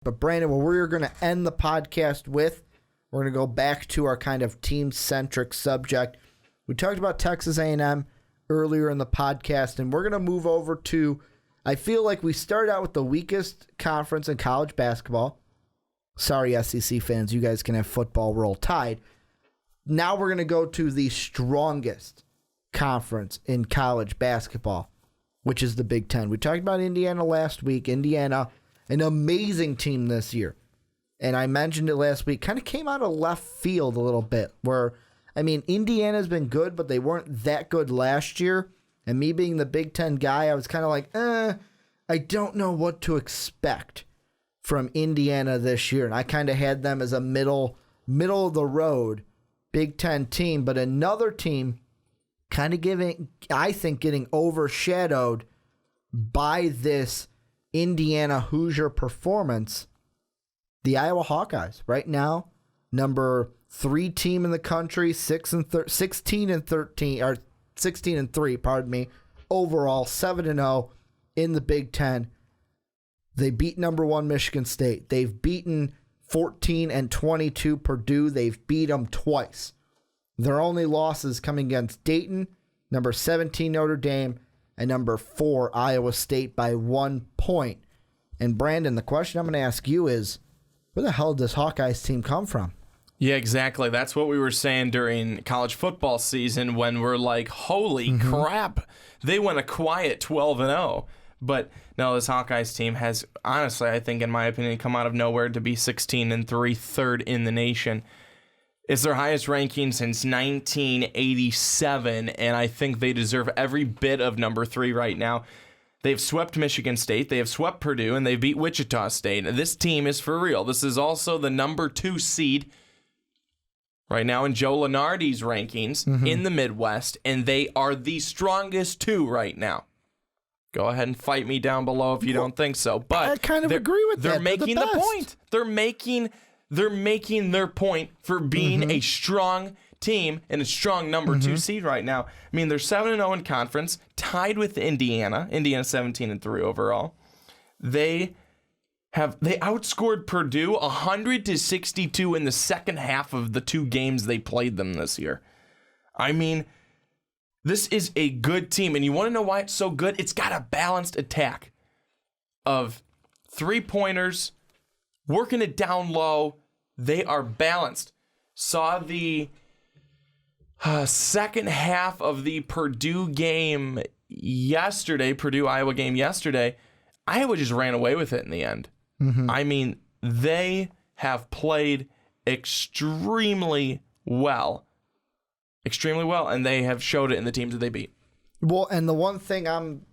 But Brandon, what we're going to end the podcast with, we're going to go back to our kind of team-centric subject. We talked about Texas A&M earlier in the podcast, and we're going to move over to, I feel like we started out with the weakest conference in college basketball. Sorry, SEC fans, you guys can have football roll tide. Now we're going to go to the strongest conference in college basketball, which is the Big Ten. We talked about Indiana last week. Indiana, an amazing team this year. And I mentioned it last week, kind of came out of left field a little bit, where, I mean, Indiana's been good, but they weren't that good last year. And me being the Big Ten guy, I was kind of like, I don't know what to expect from Indiana this year. And I kind of had them as a middle of the road Big Ten team, but another team kind of getting overshadowed by this Indiana Hoosier performance, the Iowa Hawkeyes. Right now, number 3 team in the country, 16 and 3, pardon me, overall 7-0 in the Big Ten. They beat number 1 Michigan State. They've beaten 14 and 22 Purdue. They've beat them twice. Their only losses coming against Dayton, number 17 Notre Dame, and number 4 Iowa State by 1 point. And Brandon, the question I'm going to ask you is, where the hell did this Hawkeyes team come from? Yeah, exactly. That's what we were saying during college football season when we're like, holy crap, they went a quiet 12-0. But no, this Hawkeyes team has, honestly, I think, in my opinion, come out of nowhere to be 16-3, third in the nation. It's their highest ranking since 1987, and I think they deserve every bit of number 3 right now. They've swept Michigan State, they have swept Purdue, and they've beat Wichita State. This team is for real. This is also the number 2 seed right now in Joe Lunardi's rankings in the Midwest, and they are the strongest 2 right now. Go ahead and fight me down below if you don't think so. But I kind of agree with that. They're making the point. They're making their point for being a strong team and a strong number 2 seed right now. I mean, they're 7-0 in conference, tied with Indiana. Indiana 17-3 overall. They outscored Purdue 100-62 in the second half of the 2 games they played them this year. I mean, this is a good team, and you want to know why it's so good? It's got a balanced attack of 3-pointers, working it down low. They are balanced. Saw the second half of the Purdue game yesterday, Purdue-Iowa game yesterday. Iowa just ran away with it in the end. I mean, they have played extremely well, and they have showed it in the teams that they beat. Well, and the one thing I'm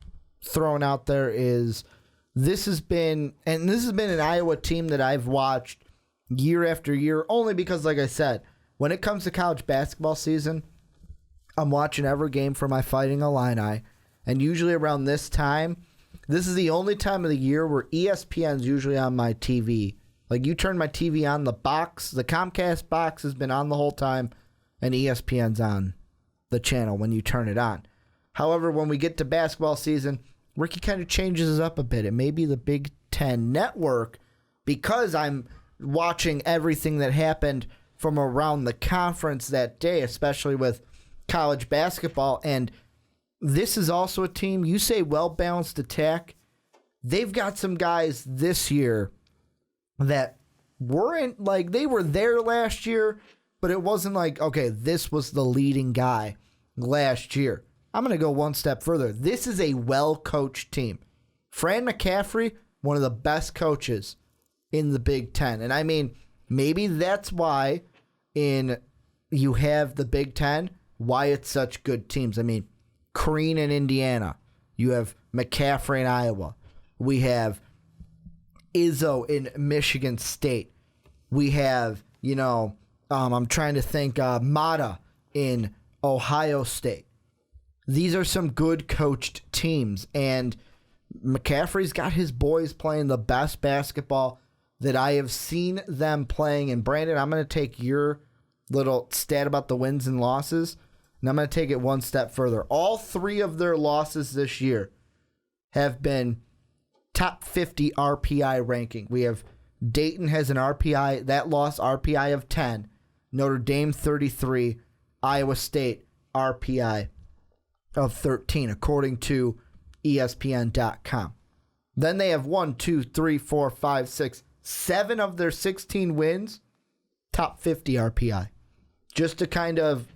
throwing out there is this has been an Iowa team that I've watched year after year, only because, like I said, when it comes to college basketball season, I'm watching every game for my Fighting Illini, and usually around this time, this is the only time of the year where ESPN's usually on my TV. Like, you turn my TV on, the Comcast box has been on the whole time, and ESPN's on the channel when you turn it on. However, when we get to basketball season, Ricky kind of changes it up a bit. It may be the Big Ten Network, because I'm watching everything that happened from around the conference that day, especially with college basketball. And this is also a team, you say well-balanced attack. They've got some guys this year that weren't like, they were there last year, but it wasn't like, okay, this was the leading guy last year. I'm going to go one step further. This is a well-coached team. Fran McCaffrey, one of the best coaches in the Big Ten. And I mean, maybe that's why you have the Big Ten, why it's such good teams. I mean, Crean in Indiana. You have McCaffrey in Iowa. We have Izzo in Michigan State. We have, I'm trying to think, Mata in Ohio State. These are some good coached teams, and McCaffrey's got his boys playing the best basketball that I have seen them playing. And Brandon, I'm going to take your little stat about the wins and losses, and I'm going to take it one step further. All 3 of their losses this year have been top 50 RPI ranking. We have Dayton has an RPI, that loss RPI of 10. Notre Dame 33. Iowa State RPI of 13, according to ESPN.com. Then they have 7 of their 16 wins, top 50 RPI. Just to kind of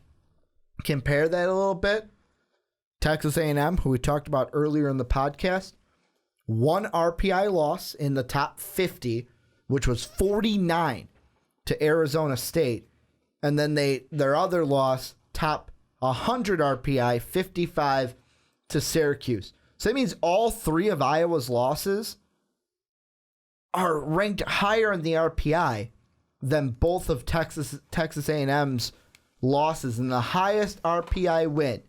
compare that a little bit, Texas A&M, who we talked about earlier in the podcast, 1 RPI loss in the top 50, which was 49 to Arizona State. And then their other loss, top 100 RPI, 55 to Syracuse. So that means all 3 of Iowa's losses are ranked higher in the RPI than both of Texas A&M's losses. And the highest RPI win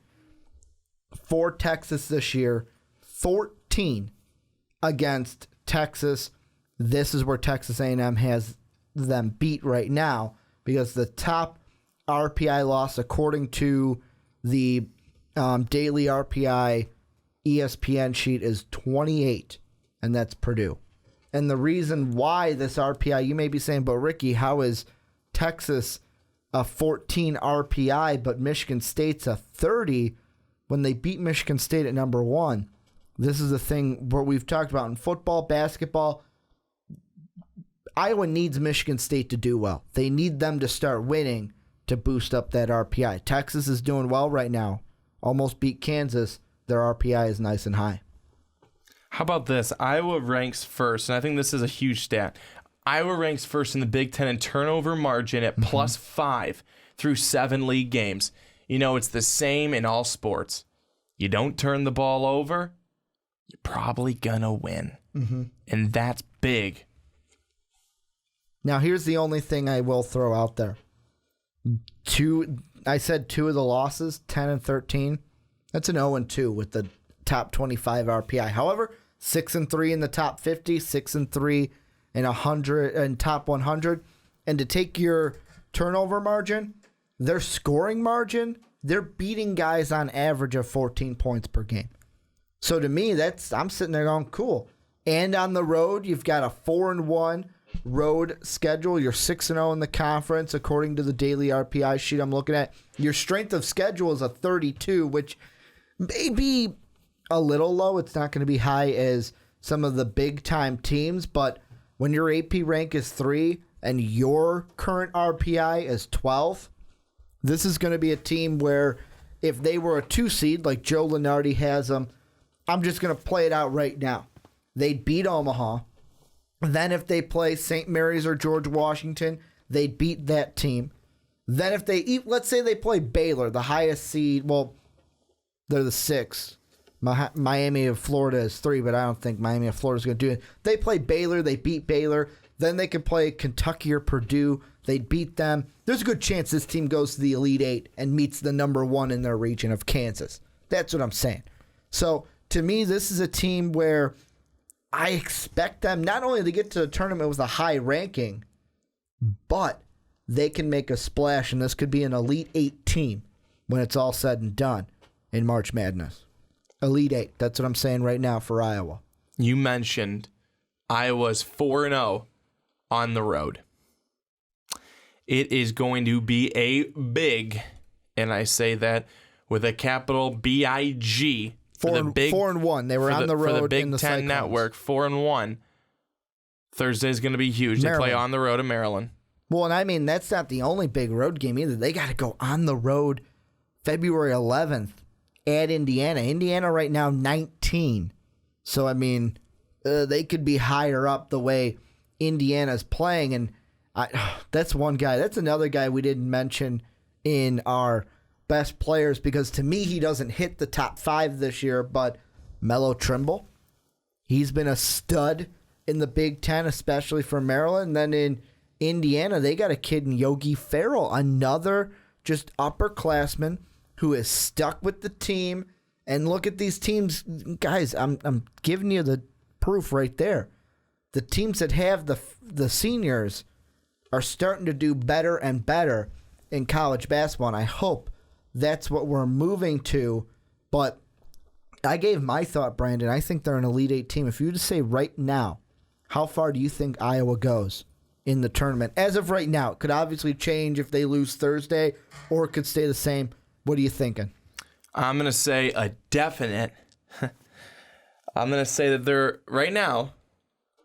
for Texas this year, 14 against Texas. This is where Texas A&M has them beat right now, because the top RPI loss, according to the daily RPI ESPN sheet, is 28, and that's Purdue. And the reason why this RPI, you may be saying, but Ricky, how is Texas a 14 RPI, but Michigan State's a 30 when they beat Michigan State at number 1? This is the thing where we've talked about in football, basketball. Iowa needs Michigan State to do well. They need them to start winning to boost up that RPI. Texas is doing well right now. Almost beat Kansas. Their RPI is nice and high. How about this? Iowa ranks first, and I think this is a huge stat. Iowa ranks first in the Big Ten in turnover margin at plus 5 through 7 league games. You know, it's the same in all sports. You don't turn the ball over, you're probably gonna win. And that's big. Now, here's the only thing I will throw out there. I said 2 of the losses, 10 and 13. That's an 0-2 with the top 25 RPI. However, 6-3 in the top 50, 6-3 in 100 and top 100. And to take your turnover margin, their scoring margin, they're beating guys on average of 14 points per game. So to me, I'm sitting there going, cool. And on the road, you've got a 4-1 road schedule. You're 6-0 in the conference, according to the daily RPI sheet I'm looking at. Your strength of schedule is a 32, which may be a little low. It's not going to be high as some of the big-time teams, but when your AP rank is 3 and your current RPI is 12, this is going to be a team where if they were a 2 seed, like Joe Lunardi has them, I'm just going to play it out right now. They'd beat Omaha. Then if they play St. Mary's or George Washington, they'd beat that team. Then if let's say they play Baylor, the highest seed, well, they're the 6th. Miami of Florida is 3, but I don't think Miami of Florida is going to do it. They play Baylor, they beat Baylor. Then they could play Kentucky or Purdue. They'd beat them. There's a good chance this team goes to the Elite 8 and meets the number 1 in their region of Kansas. That's what I'm saying. So to me, this is a team where I expect them not only to get to the tournament with a high ranking, but they can make a splash, and this could be an Elite 8 team when it's all said and done in March Madness. Elite 8. That's what I'm saying right now for Iowa. You mentioned Iowa's 4-0 on the road. It is going to be a big, and I say that with a capital BIG, 4-1. They were on the road for the Big in the Ten Cyclones. Network. 4-1. Thursday's going to be huge. Maryland. They play on the road in Maryland. Well, and I mean, that's not the only big road game either. They got to go on the road February 11th at Indiana. Indiana right now 19. So, I mean, they could be higher up the way Indiana's playing. And that's one guy. That's another guy we didn't mention in our best players, because to me, he doesn't hit the top 5 this year, but Melo Trimble, he's been a stud in the Big Ten, especially for Maryland. And then in Indiana, they got a kid in Yogi Ferrell, another just upperclassman who is stuck with the team. And look at these teams, guys, I'm giving you the proof right there. The teams that have the seniors are starting to do better and better in college basketball, and I hope that's what we're moving to. But I gave my thought, Brandon. I think they're an Elite 8 team. If you were to say right now, how far do you think Iowa goes in the tournament? As of right now, it could obviously change if they lose Thursday, or it could stay the same. What are you thinking? I'm going to say a definite. I'm going to say that they're, right now,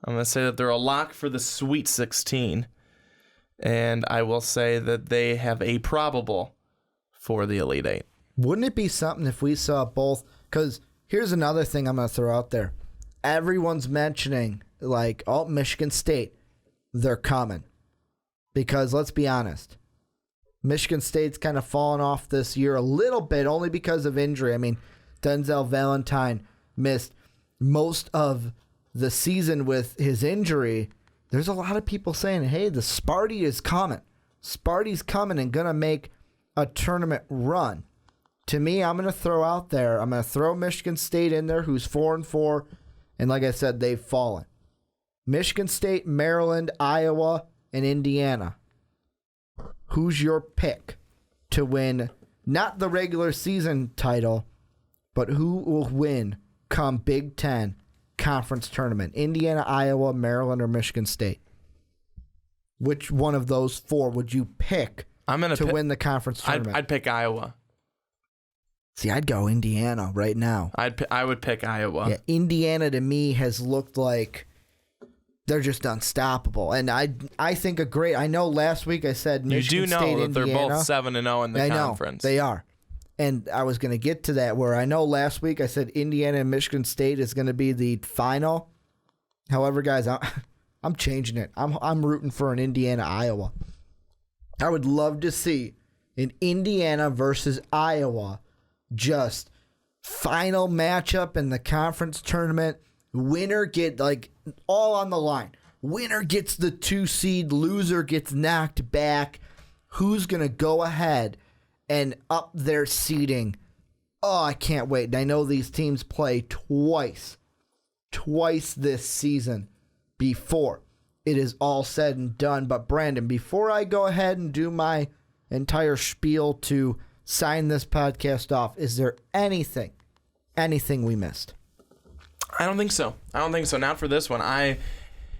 I'm going to say that they're a lock for the Sweet 16. And I will say that they have a probable for the Elite Eight. Wouldn't it be something if we saw both? Because here's another thing I'm going to throw out there. Everyone's mentioning, like, oh, Michigan State, they're coming. Because let's be honest, Michigan State's kind of fallen off this year a little bit, only because of injury. I mean, Denzel Valentine missed most of the season with his injury. There's a lot of people saying, hey, the Sparty is coming. Sparty's coming and going to make a tournament run. To me, I'm going to throw out there, I'm going to throw Michigan State in there, who's 4-4. And like I said, they've fallen. Michigan State, Maryland, Iowa, and Indiana. Who's your pick to win, not the regular season title, but who will win come Big Ten conference tournament? Indiana, Iowa, Maryland, or Michigan State? Which one of those four would you pick to win the conference tournament? I'd pick Iowa. See, I'd go Indiana right now. I would pick Iowa. Yeah, Indiana to me has looked like they're just unstoppable, and I think I know last week I said Michigan State, you do know that Indiana, they're both 7-0 in the conference. They are, and I was going to get to that where I know last week I said Indiana and Michigan State is going to be the final. However, guys, I'm changing it. I'm rooting for an Indiana Iowa. I would love to see an Indiana versus Iowa. Just final matchup in the conference tournament. Winner get all on the line. Winner gets the 2 seed. Loser gets knocked back. Who's going to go ahead and up their seeding? Oh, I can't wait. And I know these teams play twice this season before it is all said and done. But Brandon, before I go ahead and do my entire spiel to sign this podcast off, is there anything we missed? I don't think so. Not for this one.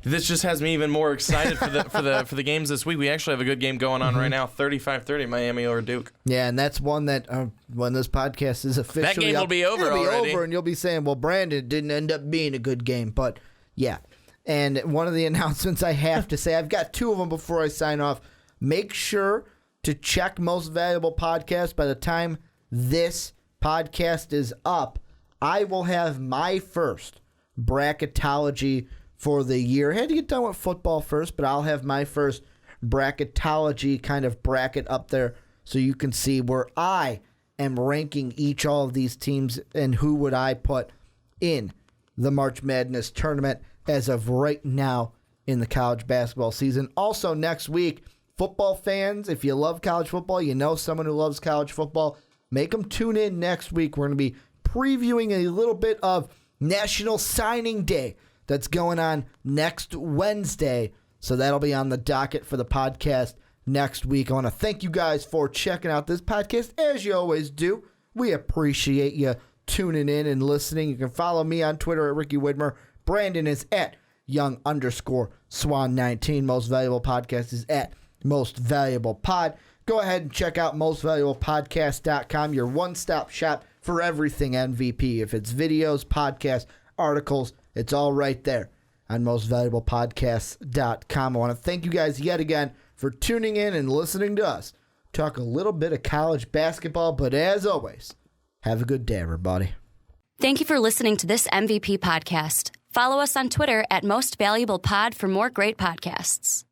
This just has me even more excited for the games this week. We actually have a good game going on right now, 35-30, Miami over Duke. Yeah, and that's one that when this podcast is officially that game will be over already. And you'll be saying, well, Brandon, it didn't end up being a good game. But yeah, and one of the announcements I have to say, I've got 2 of them before I sign off. Make sure to check Most Valuable Podcast. By the time this podcast is up, I will have my first bracketology for the year. I had to get done with football first, but I'll have my first bracketology kind of bracket up there so you can see where I am ranking all of these teams and who would I put in the March Madness tournament as of right now in the college basketball season. Also next week, football fans, if you love college football, you know someone who loves college football, make them tune in next week. We're going to be previewing a little bit of National Signing Day that's going on next Wednesday. So that'll be on the docket for the podcast next week. I want to thank you guys for checking out this podcast, as you always do. We appreciate you tuning in and listening. You can follow me on Twitter at Ricky Widmer. Brandon is at young_Swan19. Most Valuable Podcast is at Most Valuable Pod. Go ahead and check out mostvaluablepodcast.com, your one-stop shop for everything MVP. If it's videos, podcasts, articles, it's all right there on mostvaluablepodcast.com. I want to thank you guys yet again for tuning in and listening to us talk a little bit of college basketball. But as always, have a good day, everybody. Thank you for listening to this MVP podcast. Follow us on Twitter at Most Valuable Pod for more great podcasts.